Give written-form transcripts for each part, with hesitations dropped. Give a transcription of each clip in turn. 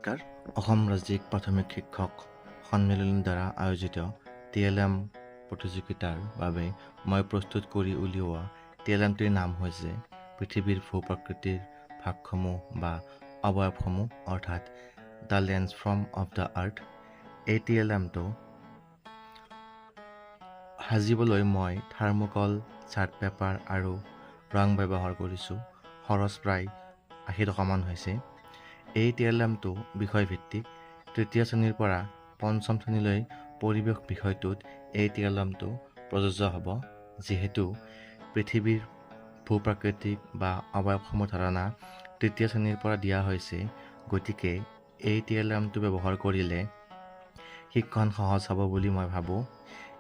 নমস্কাৰ অসম ৰাজ্যিক প্ৰাথমিক শিক্ষক সন্মিলনৰ দ্বাৰা আয়োজিত TLM প্ৰতিযোগিতাৰ বাবে মই প্ৰস্তুত কৰি উলিওৱা TLMটিৰ নাম হৈছে পৃথিৱীৰ ভূ-প্ৰকৃতিৰ ভাগসমূহ বা অৱয়ৱসমূহ অৰ্থাৎ দ্য লেণ্ডফৰ্ম অফ দ্য আৰ্থ। এই TLMটো সাজিবলৈ মই থাৰ্মোকল, চাৰ্ট পেপাৰ আৰু ৰং ব্যৱহাৰ কৰিছোঁ। খৰচ প্ৰায় 80 টকামান হৈছে। এই TLMটো বিষয়ভিত্তিক। তৃতীয় শ্ৰেণীৰ পৰা পঞ্চম শ্ৰেণীলৈ পৰিৱেশ বিষয়টোত এই TLMটো প্ৰযোজ্য হ'ব। যিহেতু পৃথিৱীৰ ভূ-প্ৰাকৃতিক বা অৱয়ৱসমূহ ধাৰণা তৃতীয় শ্ৰেণীৰ পৰা দিয়া হৈছে, গতিকে এই TLMটো ব্যৱহাৰ কৰিলে শিক্ষণ সহজ হ'ব বুলি মই ভাবোঁ।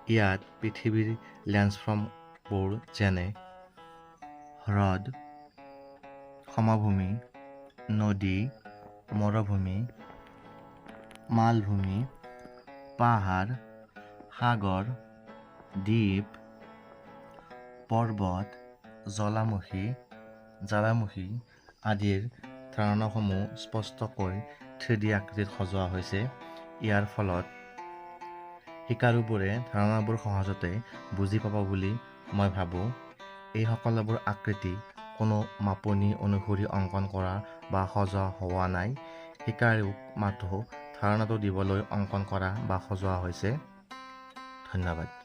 ইয়াত পৃথিৱীৰ লেণ্ডফৰ্মবোৰ যেনে হ্ৰদ, সমভূমি, নদী, মৰুভূমি, মালভূমি, পাহাৰ, সাগৰ, দ্বীপ, পৰ্বত, জ্বালামুখী আদিৰ ধাৰণাসমূহ স্পষ্টকৈ 3D আকৃতিত সজোৱা হৈছে। ইয়াৰ ফলত শিকাৰুবোৰে ধাৰণাবোৰ সহজতে বুজি পাব বুলি মই ভাবোঁ। এই সকলোবোৰ আকৃতি কোনো মাপনি অনুসৰি অংকন কৰা বা সজোৱা হোৱা নাই। শিকাৰুক মাথো ধাৰণাটো দিবলৈ অংকন কৰা বা সজোৱা হৈছে। ধন্যবাদ।